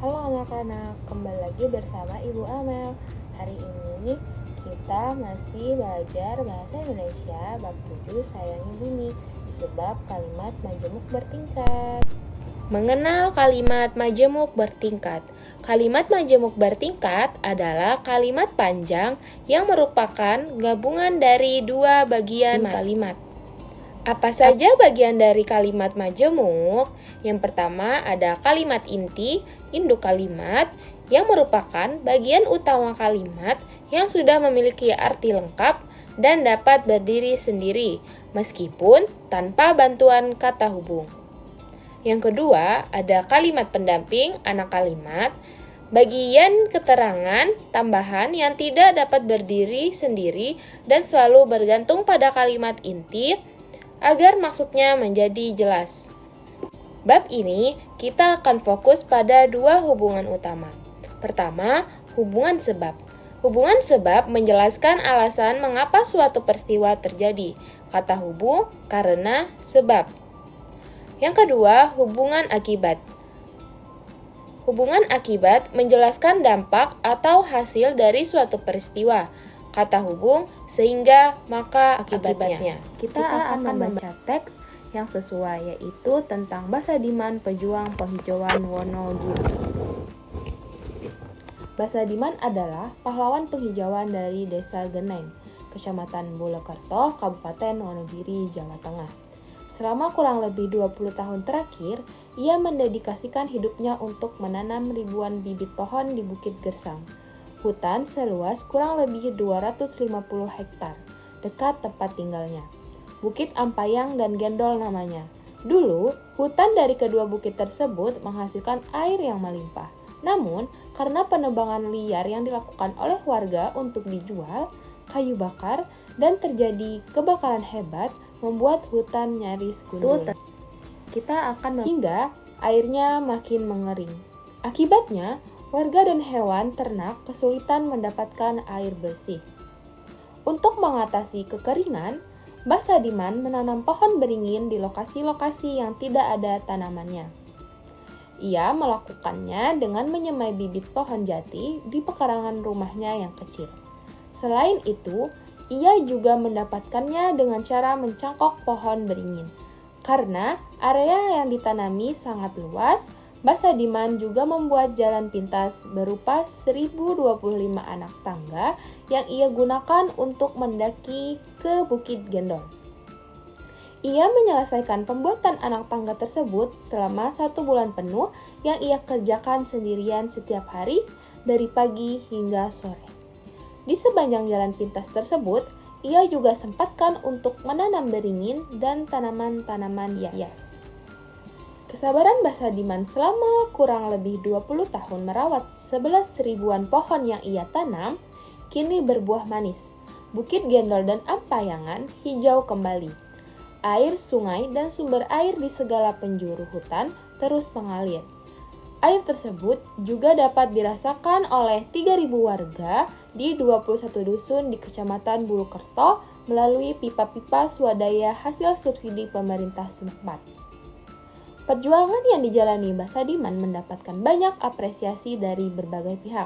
Halo anak-anak, kembali lagi bersama Ibu Amel. Hari ini kita masih belajar bahasa Indonesia bab 7 Sayangi Bumi, sebab kalimat majemuk bertingkat. Mengenal kalimat majemuk bertingkat. Kalimat majemuk bertingkat adalah kalimat panjang yang merupakan gabungan dari dua bagian kalimat. Apa saja bagian dari kalimat majemuk? Yang pertama ada kalimat inti, induk kalimat, yang merupakan bagian utama kalimat yang sudah memiliki arti lengkap dan dapat berdiri sendiri, meskipun tanpa bantuan kata hubung. Yang kedua ada kalimat pendamping, anak kalimat, bagian keterangan tambahan yang tidak dapat berdiri sendiri dan selalu bergantung pada kalimat inti, agar maksudnya menjadi jelas. Bab ini kita akan fokus pada dua hubungan utama. Pertama, hubungan sebab. Hubungan sebab menjelaskan alasan mengapa suatu peristiwa terjadi. Kata hubung karena sebab. Yang kedua, hubungan akibat. Hubungan akibat menjelaskan dampak atau hasil dari suatu peristiwa. Kata hubung sehingga maka akibatnya. Kita akan membaca teks yang sesuai, yaitu tentang Basadiman, pejuang penghijauan Wonogiri. Basadiman adalah pahlawan penghijauan dari Desa Geneng, Kecamatan Bulokerto, Kabupaten Wonogiri, Jawa Tengah. Selama kurang lebih 20 tahun terakhir, ia mendedikasikan hidupnya untuk menanam ribuan bibit pohon di Bukit Gersang, hutan seluas kurang lebih 250 hektar, dekat tempat tinggalnya. Bukit Ampayang dan Gendol namanya. Dulu, hutan dari kedua bukit tersebut menghasilkan air yang melimpah. Namun, karena penebangan liar yang dilakukan oleh warga untuk dijual, kayu bakar, dan terjadi kebakaran hebat, membuat hutan nyaris gundul. Kita akan hingga airnya makin mengering. Akibatnya, warga dan hewan ternak kesulitan mendapatkan air bersih. Untuk mengatasi kekeringan, Basadiman menanam pohon beringin di lokasi-lokasi yang tidak ada tanamannya. Ia melakukannya dengan menyemai bibit pohon jati di pekarangan rumahnya yang kecil. Selain itu, ia juga mendapatkannya dengan cara mencangkok pohon beringin. Karena area yang ditanami sangat luas, Basadiman juga membuat jalan pintas berupa 1025 anak tangga yang ia gunakan untuk mendaki ke Bukit Gendol. Ia menyelesaikan pembuatan anak tangga tersebut selama 1 bulan penuh yang ia kerjakan sendirian setiap hari dari pagi hingga sore. Di sepanjang jalan pintas tersebut, ia juga sempatkan untuk menanam beringin dan tanaman-tanaman hias. Kesabaran Basadiman selama kurang lebih 20 tahun merawat 11 ribuan pohon yang ia tanam, kini berbuah manis. Bukit Gendol dan Ampayangan hijau kembali. Air sungai dan sumber air di segala penjuru hutan terus mengalir. Air tersebut juga dapat dirasakan oleh 3.000 warga di 21 dusun di Kecamatan Bulokerto melalui pipa-pipa swadaya hasil subsidi pemerintah setempat. Perjuangan yang dijalani Basadiman mendapatkan banyak apresiasi dari berbagai pihak.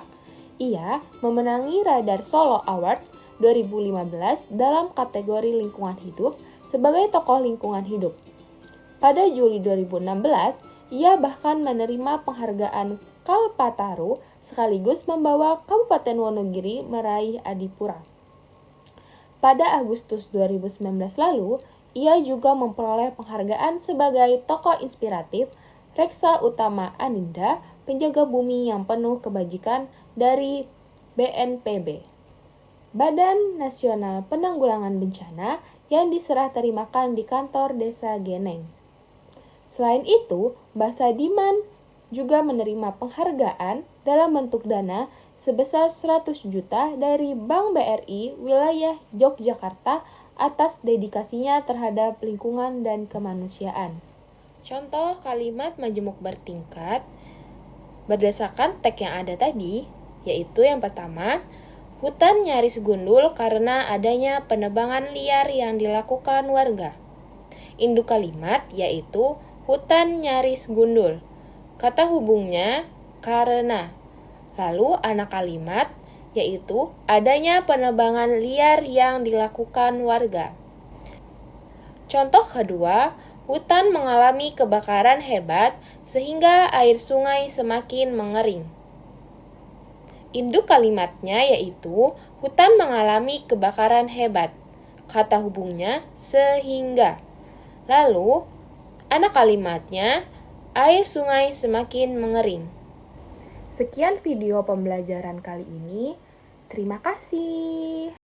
Ia memenangi Radar Solo Award 2015 dalam kategori lingkungan hidup sebagai tokoh lingkungan hidup. Pada Juli 2016, ia bahkan menerima penghargaan Kalpataru sekaligus membawa Kabupaten Wonogiri meraih Adipura. Pada Agustus 2019 lalu, ia juga memperoleh penghargaan sebagai tokoh inspiratif Reksa Utama Aninda, penjaga bumi yang penuh kebajikan dari BNPB, Badan Nasional Penanggulangan Bencana, yang diserah terimakan di kantor Desa Geneng. Selain itu, Basadiman juga menerima penghargaan dalam bentuk dana sebesar 100 juta dari Bank BRI wilayah Yogyakarta atas dedikasinya terhadap lingkungan dan kemanusiaan. Contoh kalimat majemuk bertingkat berdasarkan teks yang ada tadi, yaitu yang pertama, hutan nyaris gundul karena adanya penebangan liar yang dilakukan warga. Induk kalimat yaitu hutan nyaris gundul. Kata hubungnya karena. Lalu anak kalimat yaitu adanya penebangan liar yang dilakukan warga. Contoh kedua, hutan mengalami kebakaran hebat sehingga air sungai semakin mengering. Induk kalimatnya yaitu hutan mengalami kebakaran hebat. Kata hubungnya sehingga. Lalu, anak kalimatnya air sungai semakin mengering. Sekian video pembelajaran kali ini. Terima kasih.